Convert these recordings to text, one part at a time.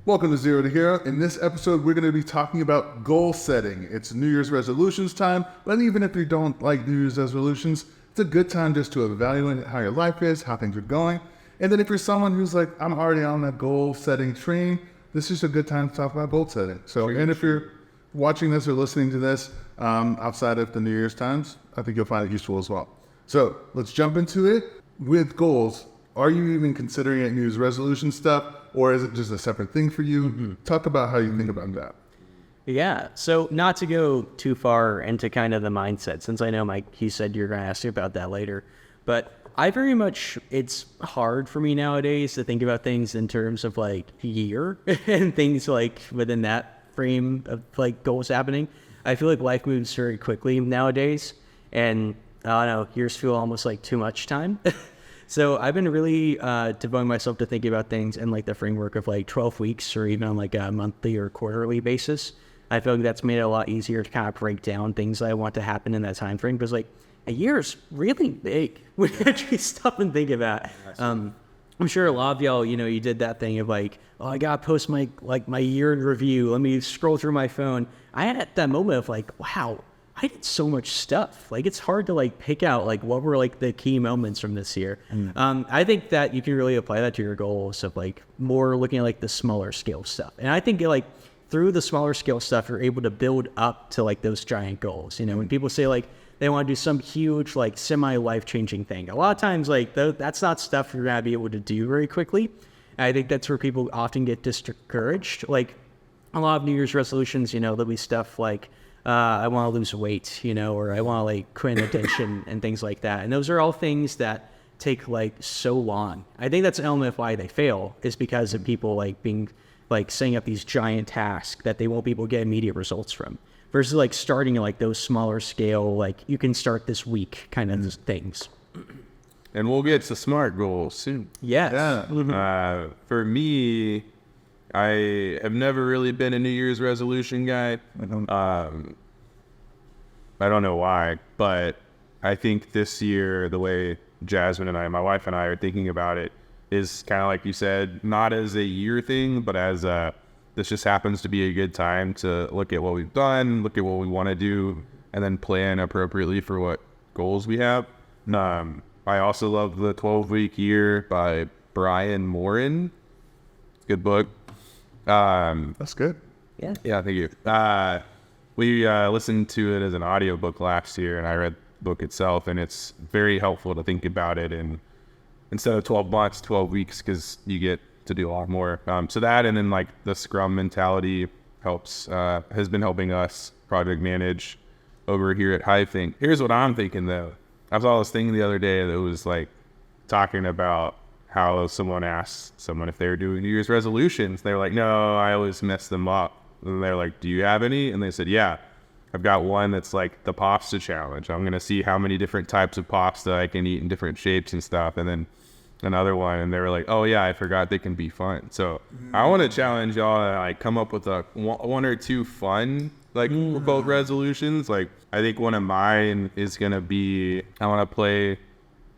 Welcome to Zero to Hero. In this episode, we're going to be talking about goal setting. It's New Year's resolutions time, but even if you don't like New Year's resolutions, it's a good time just to evaluate how your life is, how things are going. And then if you're someone who's like, I'm already on that goal setting train, this is a good time to talk about goal setting. And if you're watching this or listening to this outside of the New Year's times, I think you'll find it useful as well. So let's jump into it. With goals, are you even considering it New Year's resolution stuff, or is it just a separate thing for you? Mm-hmm. Talk about how you think about that. Yeah, so not to go too far into kind of the mindset, since I know Mike, he said you're going to ask me about that later, but it's hard for me nowadays to think about things in terms of like year and things like within that frame of like goals happening. I feel like life moves very quickly nowadays, and I don't know, years feel almost like too much time. So I've been really devoting myself to thinking about things in like the framework of like 12 weeks or even on like a monthly or quarterly basis. I feel like that's made it a lot easier to kind of break down things that I want to happen in that time frame, because like a year is really big when you actually stop and think about it. I'm sure a lot of y'all, you did that thing of like, oh, I got to post my year in review. Let me scroll through my phone. I had that moment of like, wow, I did so much stuff. Like, it's hard to like pick out like what were like the key moments from this year. I think that you can really apply that to your goals of like more looking at like the smaller scale stuff. And I think like through the smaller scale stuff, you're able to build up to like those giant goals. When people say like they want to do some huge like semi life changing thing, a lot of times like that's not stuff you're gonna be able to do very quickly. And I think that's where people often get discouraged. Like a lot of New Year's resolutions, there'll be stuff like I want to lose weight, or I want to like quit attention and things like that. And those are all things that take like so long. I think that's an element of why they fail, is because of people like being like setting up these giant tasks that they won't be able to get immediate results from, versus like starting at like those smaller scale, like you can start this week kind of things. And we'll get to SMART goals soon. Yes. Yeah. For me, I have never really been a New Year's resolution guy. I don't know why, but I think this year, the way Jasmine and my wife and I are thinking about it is kind of like you said, not as a year thing, but as this just happens to be a good time to look at what we've done, look at what we want to do, and then plan appropriately for what goals we have. I also love the 12-Week Year by Brian Moran. Good book. That's good. Yeah, thank you. We listened to it as an audiobook last year, and I read the book itself, and it's very helpful to think about it in instead of 12 months, 12 weeks, because you get to do a lot more. So that, and then like the Scrum mentality has been helping us project manage over here at HiveThink. Here's what I'm thinking though. I saw this thing the other day that was like talking about how someone asked someone if they were doing New Year's resolutions. They were like, no, I always mess them up. And they're like, do you have any? And they said, yeah, I've got one that's like the pasta challenge. I'm going to see how many different types of pasta I can eat in different shapes and stuff. And then another one, and they were like, oh yeah, I forgot they can be fun. So I want to challenge y'all to like come up with one or two fun like both resolutions. Like I think one of mine is going to be, I want to play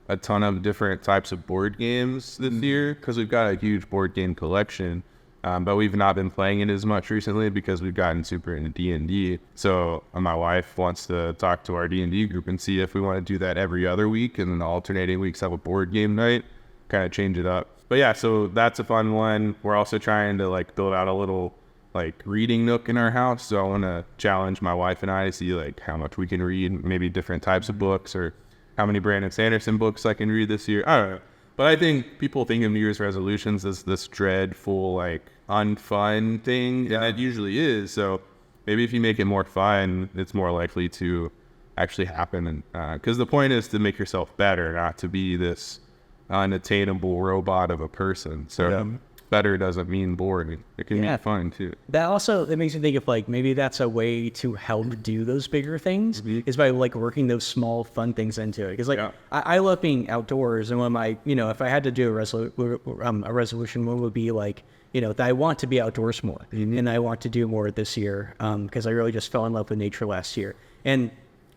a ton of different types of board games this year, because we've got a huge board game collection, but we've not been playing it as much recently because we've gotten super into D&D. So my wife wants to talk to our D&D group and see if we want to do that every other week, and then the alternating weeks have a board game night, kind of change it up. But yeah, so that's a fun one. We're also trying to like build out a little like reading nook in our house. So I want to challenge my wife and I to see like how much we can read, maybe different types of books, or how many Brandon Sanderson books I can read this year. I don't know. But I think people think of New Year's resolutions as this dreadful, like, unfun thing. And it usually is. So maybe if you make it more fun, it's more likely to actually happen. And because the point is to make yourself better, not to be this unattainable robot of a person. So better doesn't mean boring. It can be fun too. That makes me think of like maybe that's a way to help do those bigger things is by like working those small fun things into it. Because like I love being outdoors, and one of my if I had to do a resolution, one would be like that I want to be outdoors more, and I want to do more this year because I really just fell in love with nature last year. And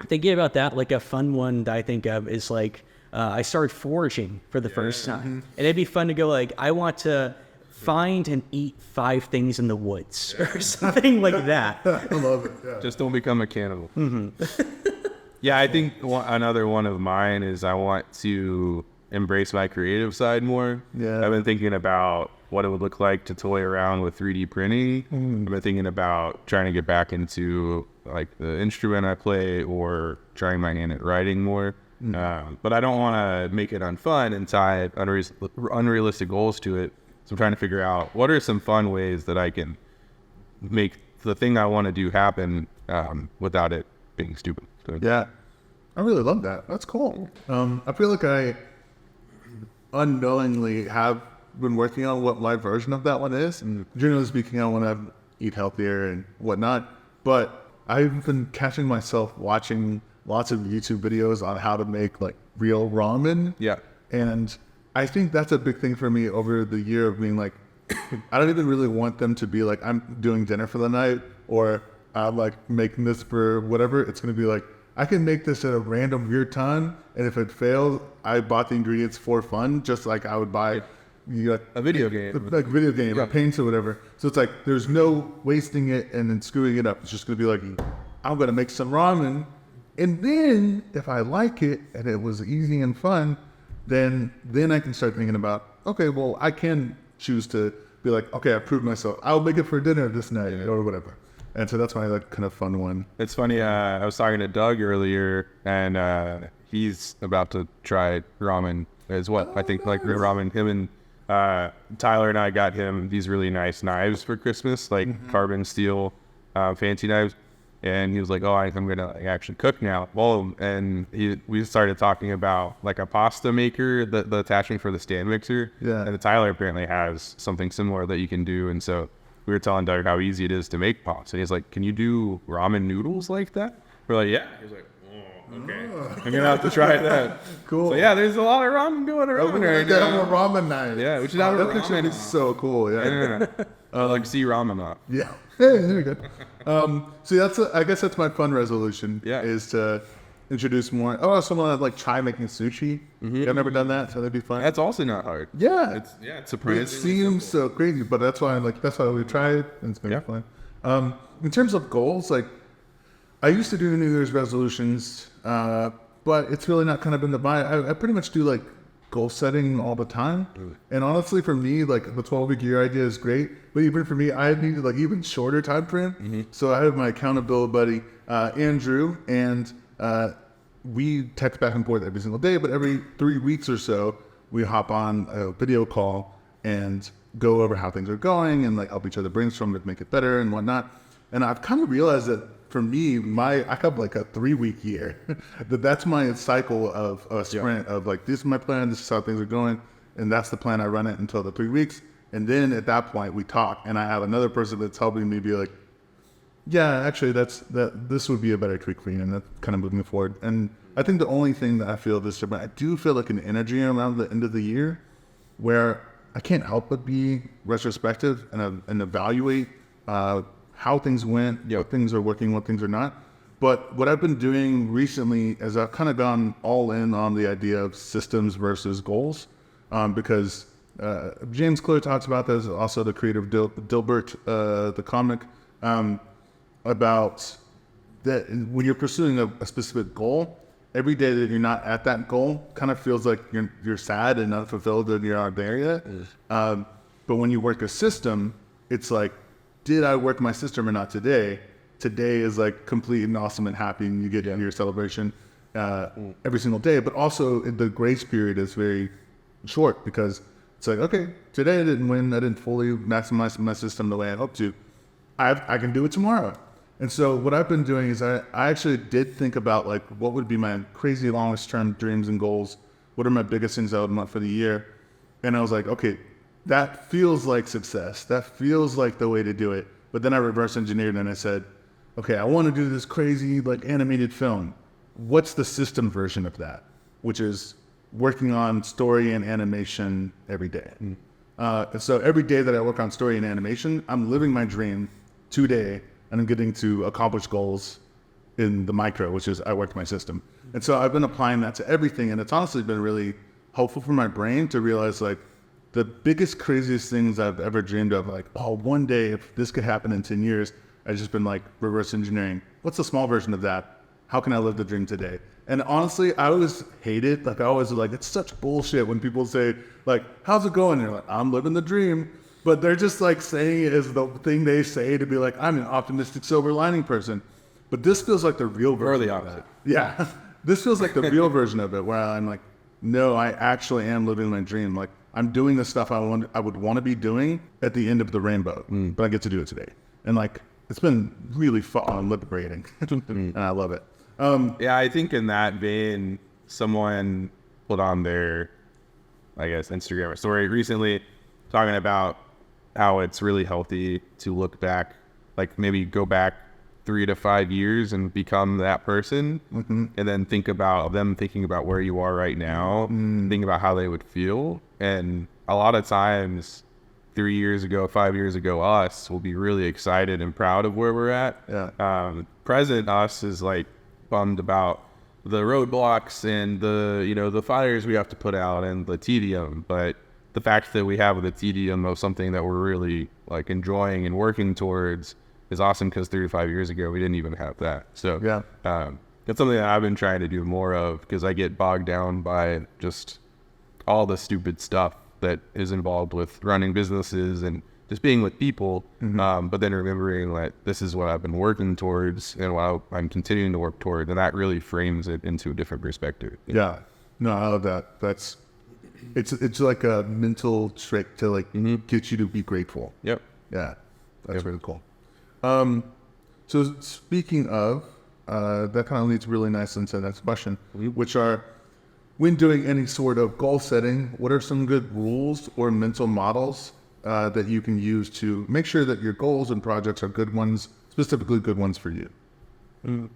thinking about that, like a fun one that I think of is like I started foraging for the first time, and it'd be fun to go like I want to find and eat 5 things in the woods or something like that. I love it. Yeah. Just don't become a cannibal. Yeah, I think another one of mine is I want to embrace my creative side more. Yeah. I've been thinking about what it would look like to toy around with 3D printing. I've been thinking about trying to get back into like the instrument I play or trying my hand at writing more. But I don't want to make it unfun and tie unrealistic goals to it. So I'm trying to figure out what are some fun ways that I can make the thing I want to do happen without it being stupid. So, Yeah, I really love that. That's cool. I feel like I unknowingly have been working on what my version of that one is. Generally speaking, I want to eat healthier and whatnot, but I've been catching myself watching lots of YouTube videos on how to make like real ramen. Yeah. And I think that's a big thing for me over the year of being like, I don't even really want them to be like, I'm doing dinner for the night or I'm like making this for whatever. It's going to be like, I can make this at a random weird time. And if it fails, I bought the ingredients for fun, just like I would buy A video game. like video game or paints or whatever. So it's like, there's no wasting it and then screwing it up. It's just going to be like, I'm going to make some ramen. And then if I like it and it was easy and fun, then I can start thinking about, okay, well, I can choose to be like, okay, I proved myself. I'll make it for dinner this night or whatever. And so that's why I like kind of fun one. It's funny. I was talking to Doug earlier, and he's about to try ramen as well. I think like ramen. Him and Tyler and I got him these really nice knives for Christmas, like carbon steel, fancy knives. And he was like, "Oh, I'm gonna like, actually cook now." Well, and we started talking about like a pasta maker, the attachment for the stand mixer. Yeah. And Tyler apparently has something similar that you can do, and so we were telling Doug how easy it is to make pasta. And he's like, "Can you do ramen noodles like that?" We're like, "Yeah." He's like, "Oh, okay. I'm gonna have to try that." Cool. So yeah, there's a lot of ramen going around right now. A ramen knife. Yeah, we should have a That picture ramen. is so cool. Yeah. Like see ramen up. Yeah. Hey, there you go. So I guess that's my fun resolution. Yeah. Is to introduce more. Oh, someone like try making sushi. I've never done that, so that'd be fun. That's also not hard. Yeah. It's It surprising. seems so crazy, but that's why we try it, and it's gonna be fun. In terms of goals, like I used to do New Year's resolutions, but it's really not kind of been the vibe. I pretty much do like goal setting all the time. And honestly, for me, like the 12-week year idea is great, but even for me, I needed like even shorter time frame. So I have my accountability buddy, Andrew, and we text back and forth every single day, but every 3 weeks or so, we hop on a video call and go over how things are going and like help each other brainstorm to make it better and whatnot. And I've kind of realized that for me, I have like a 3-week year. That's my cycle of a sprint of like, this is my plan, this is how things are going. And that's the plan. I run it until the 3 weeks. And then at that point we talk and I have another person that's helping me be like, yeah, actually this would be a better tweak for you. And that's kind of moving forward. And I think the only thing that I feel this different, I do feel like an energy around the end of the year where I can't help but be retrospective and evaluate, how things went, what things are working, what things are not. But what I've been doing recently is I've kind of gone all in on the idea of systems versus goals, because James Clear talks about this, also the creator of Dilbert, the comic, about that when you're pursuing a specific goal, every day that you're not at that goal kind of feels like you're sad and unfulfilled and you're not there yet. But when you work a system, it's like, did I work my system or not today? Today is like complete and awesome and happy, and you get your celebration every single day. But also the grace period is very short because it's like, okay, today I didn't win. I didn't fully maximize my system the way I hoped to. I can do it tomorrow. And so what I've been doing is I actually did think about like what would be my crazy longest term dreams and goals. What are my biggest things I would want for the year? And I was like, okay, that feels like success. That feels like the way to do it. But then I reverse engineered and I said, okay, I want to do this crazy like animated film. What's the system version of that? Which is working on story and animation every day. So every day that I work on story and animation, I'm living my dream today and I'm getting to accomplish goals in the micro, which is I work my system. And so I've been applying that to everything. And it's honestly been really helpful for my brain to realize like, the biggest, craziest things I've ever dreamed of, like, oh, one day if this could happen in 10 years, I've just been like reverse engineering. What's the small version of that? How can I live the dream today? And honestly, I always hated, like I always like, it's such bullshit when people say like, how's it going? And you're like, I'm living the dream. But they're just like saying it as the thing they say to be like, I'm an optimistic silver lining person. But this feels like the real version. Or the of opposite. that. Yeah. This feels like the real version of it where I'm like, no, I actually am living my dream. Like I'm doing the stuff I would want to be doing at the end of the rainbow, but I get to do it today. And like, it's been really fun and liberating and I love it. Yeah, I think in that vein, someone put on their, I guess, Instagram story recently talking about how it's really healthy to look back, like maybe go back 3 to 5 years and become that person, and then thinking about where you are right now, think about how they would feel. And a lot of times 3 years ago, 5 years ago, us will be really excited and proud of where we're at. Yeah. Present us is like bummed about the roadblocks and the fires we have to put out and the tedium. But the fact that we have the tedium of something that we're really like enjoying and working towards is awesome, because 3 to 5 years ago we didn't even have that. So Yeah. that's something that I've been trying to do more of, because I get bogged down by just all the stupid stuff that is involved with running businesses and just being with people. But then remembering that this is what I've been working towards and what I'm continuing to work toward, and that really frames it into a different perspective. Yeah. No, I love that. It's like a mental trick to like get you to be grateful. Yep. Yeah. That's really cool. So speaking of, that kind of leads really nicely into the next question, which are, when doing any sort of goal setting, what are some good rules or mental models that you can use to make sure that your goals and projects are good ones, specifically good ones for you?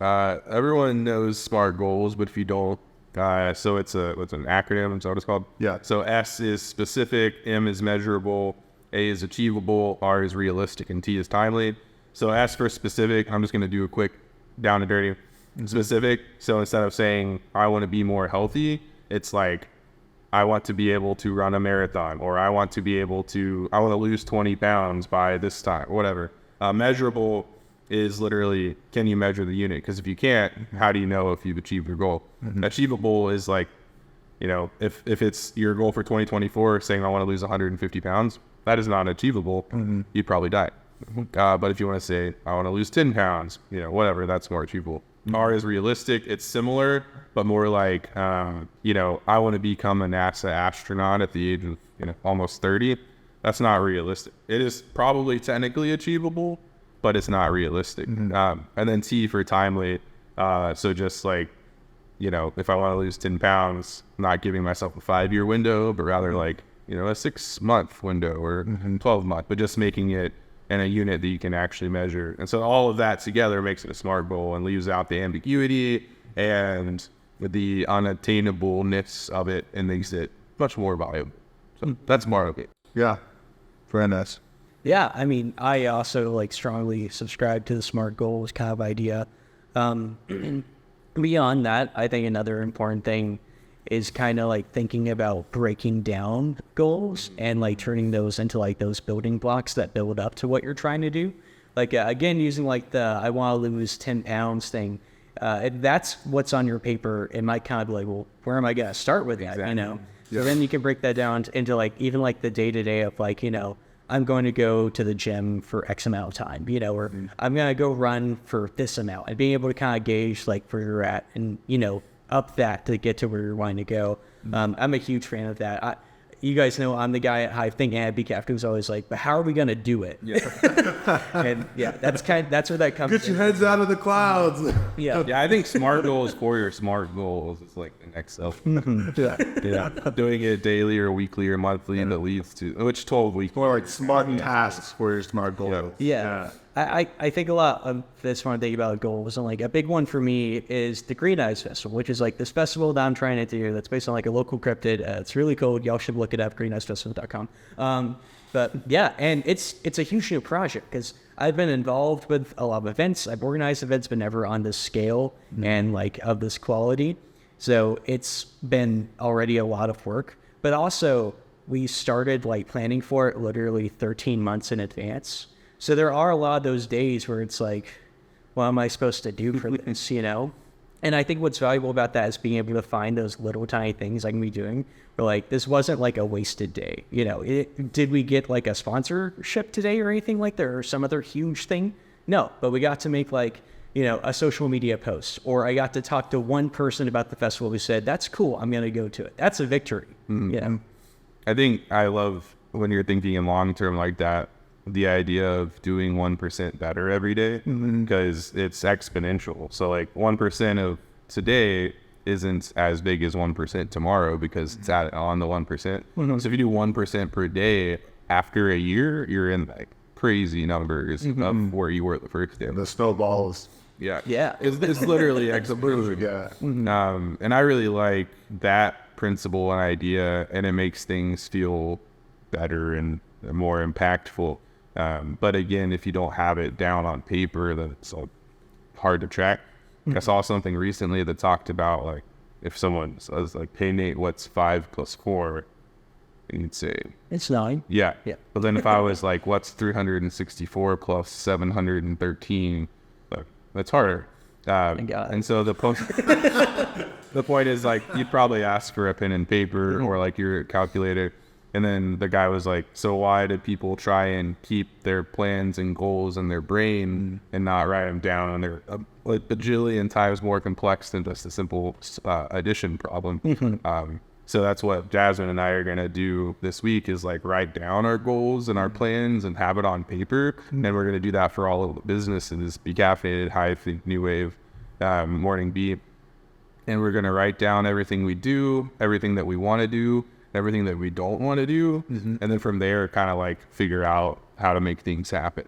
Everyone knows SMART goals, but if you don't, so it's an acronym. Is that what it's called? Yeah. So S is specific, M is measurable, A is achievable, R is realistic, and T is timely. So S for specific, I'm just going to do a quick down and dirty. Specific. So instead of saying I want to be more healthy, it's like I want to be able to run a marathon, or I want to lose 20 pounds by this time, whatever. Measurable is literally, can you measure the unit? Because if you can't, how do you know if you've achieved your goal? Achievable is like, if it's your goal for 2024 saying I want to lose 150 pounds, that is not achievable. You'd probably die. But if you want to say I want to lose 10 pounds, whatever, that's more achievable. R is realistic. It's similar, but more like, I want to become a NASA astronaut at the age of, almost 30. That's not realistic. It is probably technically achievable, but it's not realistic. And then T for timely. So just like, if I want to lose 10 pounds, not giving myself a 5-year window, but rather like, a 6-month window or 12-month, but just making it in a unit that you can actually measure. And so all of that together makes it a SMART goal and leaves out the ambiguity and the unattainableness of it, and makes it much more valuable. So that's SMART. Yeah. Very nice. Yeah, I mean, I also strongly subscribe to the SMART goals kind of idea. Beyond that, I think another important thing is kind of thinking about breaking down goals and turning those into those building blocks that build up to what you're trying to do. Again, using the I want to lose 10 pounds thing. If that's what's on your paper, it might kind of be well, where am I going to start with that? Exactly. So then you can break that down into even the day-to-day of I'm going to go to the gym for X amount of time, or I'm going to go run for this amount, and being able to kind of gauge where you're at and, up that to get to where you're wanting to go. I'm a huge fan of that. You guys know I'm the guy at HiveThink and at BCAF who's always but how are we going to do it? And that's where that comes Get your heads out of the clouds. Yeah. Yeah, I think SMART goals for your SMART goals is the next self. Yeah. Doing it daily or weekly or monthly that leads to, which 12 weeks. More smart tasks for your SMART goals. Yeah. I think a lot of this when I think about goals, and a big one for me is the Green Eyes Festival, which is this festival that I'm trying to do that's based on a local cryptid. It's really cool. Y'all should look it up, greeneyesfestival.com. But yeah, and it's a huge new project because I've been involved with a lot of events. I've organized events, but never on this scale and of this quality. So it's been already a lot of work, but also we started like planning for it literally 13 months in advance. So there are a lot of those days where it's like, what am I supposed to do for this, you know? And I think what's valuable about that is being able to find those little tiny things I can be doing. Where like, this wasn't like a wasted day, you know? Did we get like a sponsorship today or anything like that, or some other huge thing? No, but we got to make like, you know, a social media post, or I got to talk to one person about the festival who said, that's cool, I'm going to go to it. That's a victory, you know? I think I love when you're thinking in long term like that, the idea of doing 1% better every day, because it's exponential. So like 1% of today isn't as big as 1% tomorrow, because it's added on the 1%. So if you do 1% per day, after a year, you're in like crazy numbers of where you were the first day. The snowballs. Yeah. Yeah. It's literally exponential. Yeah. And I really like that principle and idea, and it makes things feel better and more impactful. But again, if you don't have it down on paper, then it's hard to track. I saw something recently that talked about like, if someone says like, hey Nate, what's 5 plus 4? And you'd say, It's 9. yeah. Yeah. But then if I was like, what's 364 plus 713? That's harder. Thank God. And so the point is like, you'd probably ask for a pen and paper or like your calculator. And then the guy was like, so why do people try and keep their plans and goals in their brain and not write them down? And they're a bajillion times more complex than just a simple addition problem. So that's what Jasmine and I are going to do this week, is like write down our goals and our plans and have it on paper. And we're going to do that for all of the businesses: Be Caffeinated, HiveThink, New Wave, Morning Beat. And we're going to write down everything we do, everything that we want to do, everything that we don't want to do. And then from there, kind of like figure out how to make things happen.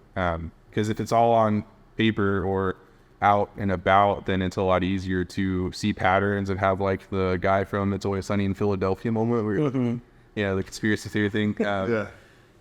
Because if it's all on paper or out and about, then it's a lot easier to see patterns and have like the guy from It's Always Sunny in Philadelphia moment where, you know, the conspiracy theory thing.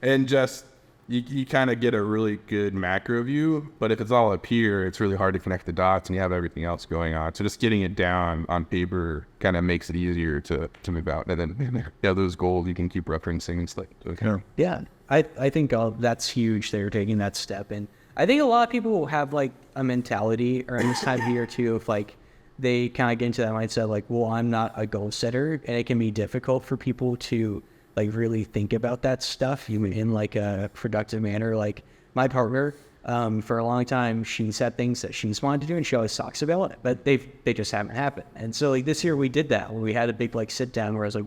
And just, you kind of get a really good macro view, but if it's all up here, it's really hard to connect the dots and you have everything else going on. So just getting it down on paper kind of makes it easier to move out. And then, yeah, those goals you can keep referencing and stuff. Okay. Yeah, I think that's huge. They're taking that step. And I think a lot of people have like a mentality around this time of year too, of like, they kind of get into that mindset like, well, I'm not a goal setter. And it can be difficult for people to like really think about that stuff even in like a productive manner. Like my partner, for a long time, she's had things that she's wanted to do and she always talks about it, but they just haven't happened. And so like this year we did that. We had a big like sit down where I was like,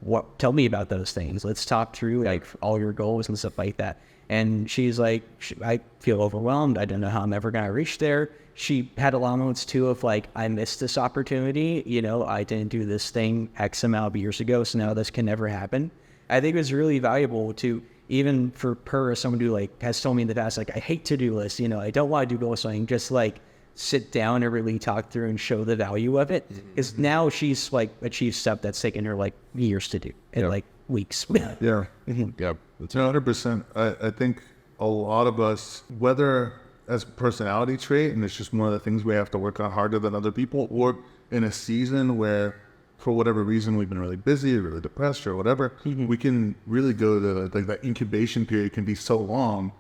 well, tell me about those things. Let's talk through like all your goals and stuff like that. And she's like, I feel overwhelmed. I don't know how I'm ever going to reach there. She had a lot of moments too of like, I missed this opportunity. You know, I didn't do this thing X amount of years ago, so now this can never happen. I think it was really valuable to, even for her, as someone who like has told me in the past, like, I hate to-do lists, you know, I don't want to do goal setting, just like sit down and really talk through and show the value of it. Because now she's like achieved stuff that's taken her like years to do in like weeks. Yeah. Yep. It's 100%. I think a lot of us, whether as a personality trait, and it's just one of the things we have to work on harder than other people, or in a season where, for whatever reason, we've been really busy or really depressed or whatever, we can really go to like that incubation period can be so long,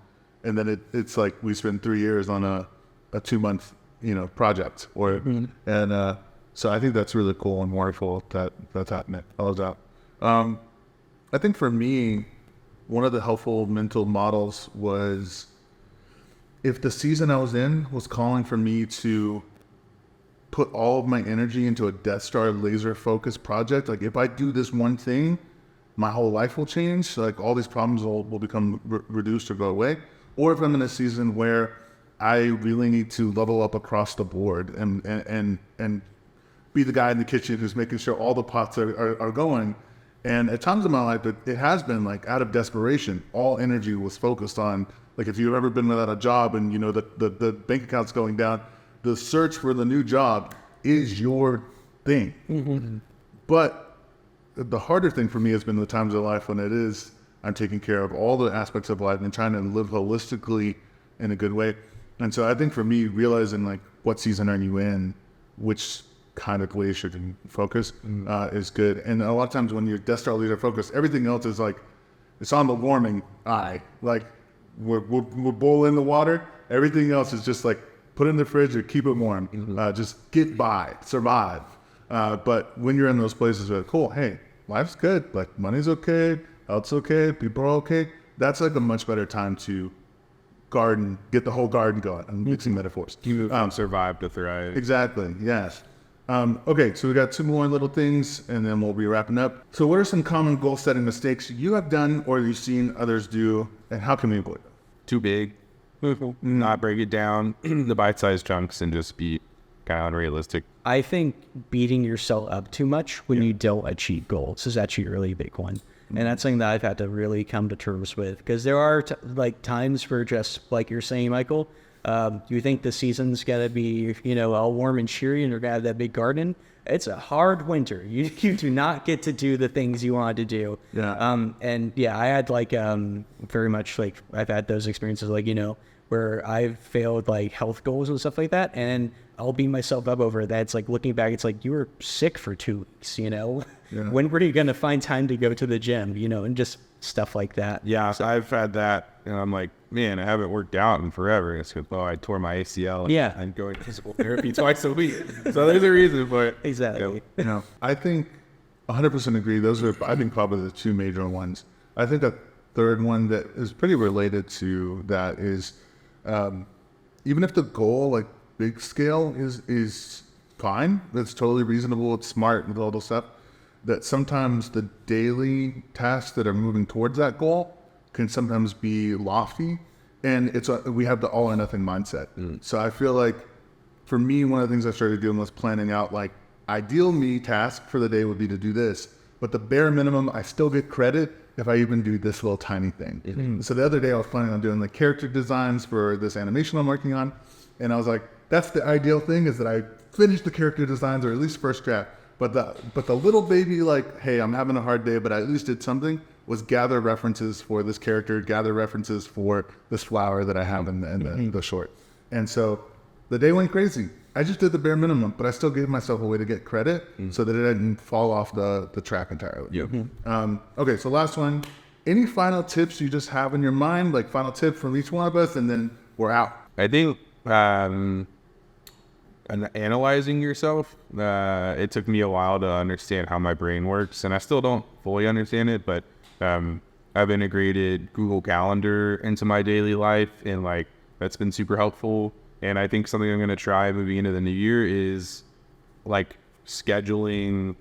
and then it's like we spend 3 years on a 2-month, you know, project, or and so I think that's really cool and wonderful that's happening. I love that. I think for me, one of the helpful mental models was, if the season I was in was calling for me to put all of my energy into a Death Star laser focused project, like if I do this one thing, my whole life will change. Like all these problems will become reduced or go away. Or if I'm in a season where I really need to level up across the board and be the guy in the kitchen who's making sure all the pots are going. And at times in my life, it has been like out of desperation, all energy was focused on, like if you've ever been without a job and you know the bank account's going down, the search for the new job is your thing. But the harder thing for me has been the times of life when it is, I'm taking care of all the aspects of life and trying to live holistically in a good way. And so I think for me, realizing like what season are you in, which kind of laser focus is good. And a lot of times when you're Death Star laser focus, everything else is like, it's on the warming eye. Like we'll boil in the water. Everything else is just like put it in the fridge or keep it warm. Just get by, survive. But when you're in those places where, cool, hey, life's good. Like money's okay, health's okay, people are okay. That's like a much better time to garden, get the whole garden going. I'm mixing metaphors. Survive to thrive. Exactly, yes. Okay, so we got two more little things and then we'll be wrapping up. So what are some common goal setting mistakes you have done or you've seen others do, and how can we avoid them? Too big. Not break it down, the bite-sized chunks, and just be kind of unrealistic. I think beating yourself up too much when you don't achieve goals is actually a really big one. And that's something that I've had to really come to terms with, because there are times where, just like you're saying, Michael, you think the season's got to be, all warm and cheery and you're going to have that big garden. It's a hard winter. You do not get to do the things you wanted to do. Yeah. And yeah, I had very much I've had those experiences where I've failed health goals and stuff like that. And I'll beat myself up over that. It's looking back, it's you were sick for 2 weeks, Yeah. When were you going to find time to go to the gym, and just stuff like that. Yeah, so I've had that, and I'm like, man, I haven't worked out in forever. It's because, I tore my ACL. And I'm going to physical therapy twice a week. So there's a reason for it. Exactly. I think 100% agree. Those are, I think, probably the two major ones. I think a third one that is pretty related to that is, even if the goal, big scale, is fine, that's totally reasonable, it's smart and all those stuff, that sometimes the daily tasks that are moving towards that goal can sometimes be lofty, and we have the all or nothing mindset. So I feel like, for me, one of the things I started doing was planning out, ideal me task for the day would be to do this, but the bare minimum, I still get credit if I even do this little tiny thing. So the other day I was planning on doing character designs for this animation I'm working on, and I was like, that's the ideal thing, is that I finish the character designs, or at least first draft. But the little baby, hey, I'm having a hard day, but I at least did something, was gather references for this character, gather references for this flower that I have in the short. And so the day went crazy. I just did the bare minimum, but I still gave myself a way to get credit so that it didn't fall off the track entirely. Okay, so last one. Any final tips you just have in your mind, final tip from each one of us, and then we're out? I think analyzing yourself, it took me a while to understand how my brain works, and I still don't fully understand it, but I've integrated Google Calendar into my daily life, and that's been super helpful. And I think something I'm going to try moving into the new year is scheduling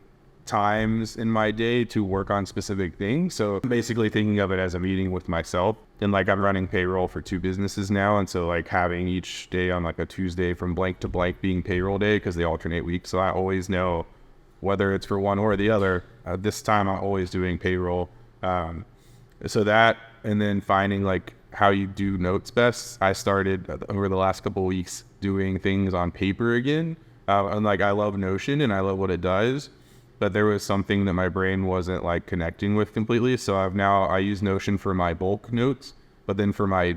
times in my day to work on specific things. So basically thinking of it as a meeting with myself. And I'm running payroll for 2 businesses now. And so having each day on a Tuesday from blank to blank being payroll day, because they alternate weeks. So I always know whether it's for one or the other. This time I'm always doing payroll. So that, and then finding how you do notes best. I started over the last couple of weeks doing things on paper again. And I love Notion and I love what it does, but there was something that my brain wasn't connecting with completely. So I use Notion for my bulk notes, but then for my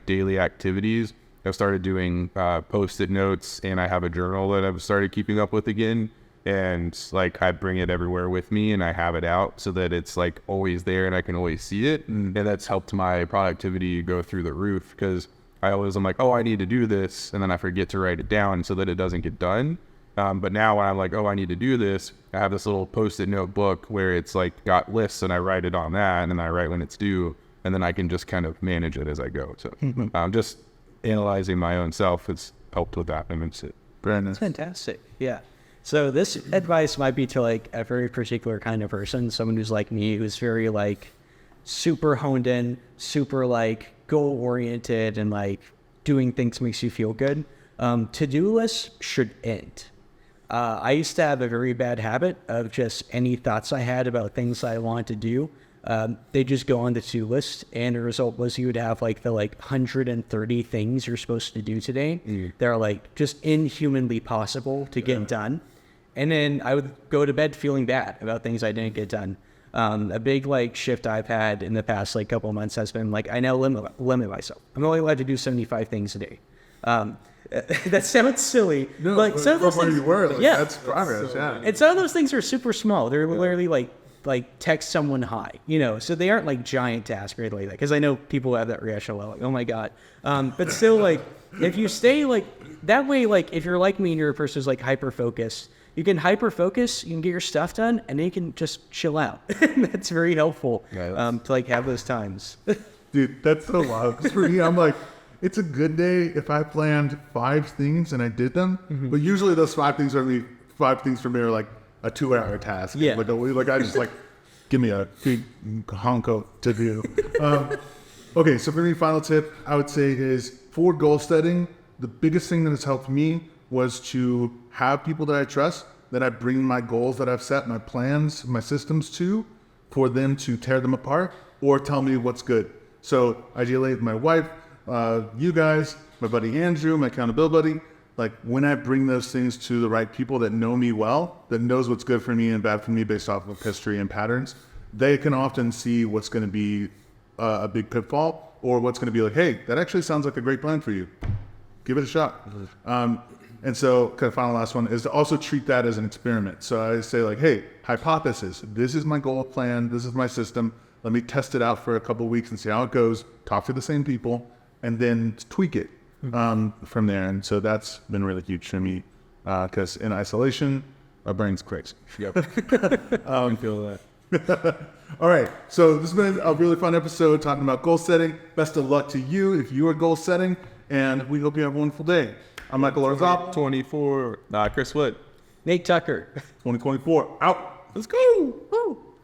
daily activities, I've started doing post-it notes, and I have a journal that I've started keeping up with again. And I bring it everywhere with me, and I have it out so that it's always there and I can always see it. And that's helped my productivity go through the roof, because I always am I need to do this, and then I forget to write it down so that it doesn't get done. But now when I'm I need to do this, I have this little post-it notebook where it's got lists, and I write it on that, and then I write when it's due, and then I can just kind of manage it as I go. So just analyzing my own self has helped with that. And it's it. That's fantastic. Yeah. So this advice might be to a very particular kind of person, someone who's like me, who's very super honed in, super goal oriented, and doing things makes you feel good. To-do lists should end. I used to have a very bad habit of just any thoughts I had about things I wanted to do, they just go on the to-do list, and the result was you would have the 130 things you're supposed to do today that are just inhumanly possible to get done. And then I would go to bed feeling bad about things I didn't get done. A big shift I've had in the past couple of months has been I now limit myself. I'm only allowed to do 75 things a day. That sounds silly. No, like but some of those from where things, you were, like, yeah, that's progress. Yeah. and some of those things are super small. They're literally like text someone hi, so they aren't like giant tasks or anything like that. Because I know people have that reaction a lot, like, oh my God. But still, like, if you stay like that way, like if you're like me and you're a person who's like hyper focused, you can hyper focus, you can get your stuff done, and then you can just chill out. And that's very helpful to like have those times. Dude, that's so wild. 'Cause for me, I'm like, it's a good day if I planned 5 things and I did them. But usually those 5 things for me are like a 2-hour task. Yeah. Like I just like, give me a big honko to do. Okay, so for me, final tip I would say is for goal setting, the biggest thing that has helped me was to have people that I trust, that I bring my goals that I've set, my plans, my systems to, for them to tear them apart or tell me what's good. So ideally, my wife, you guys, my buddy Andrew, my accountability buddy, like when I bring those things to the right people that know me well, that knows what's good for me and bad for me based off of history and patterns, they can often see what's going to be a big pitfall or what's going to be like, hey, that actually sounds like a great plan for you. Give it a shot. And so kind of final last one is to also treat that as an experiment. So I say like, hey, hypothesis, this is my goal plan. This is my system. Let me test it out for a couple of weeks and see how it goes. Talk to the same people and then tweak it from there. And so that's been really huge for me because in isolation, our brain's crazy. Yep. I feel that. All right. So this has been a really fun episode talking about goal setting. Best of luck to you if you are goal setting. And we hope you have a wonderful day. I'm Michael Orzop. 24. Chris Wood. Nate Tucker. 2024 out. Let's go. Woo.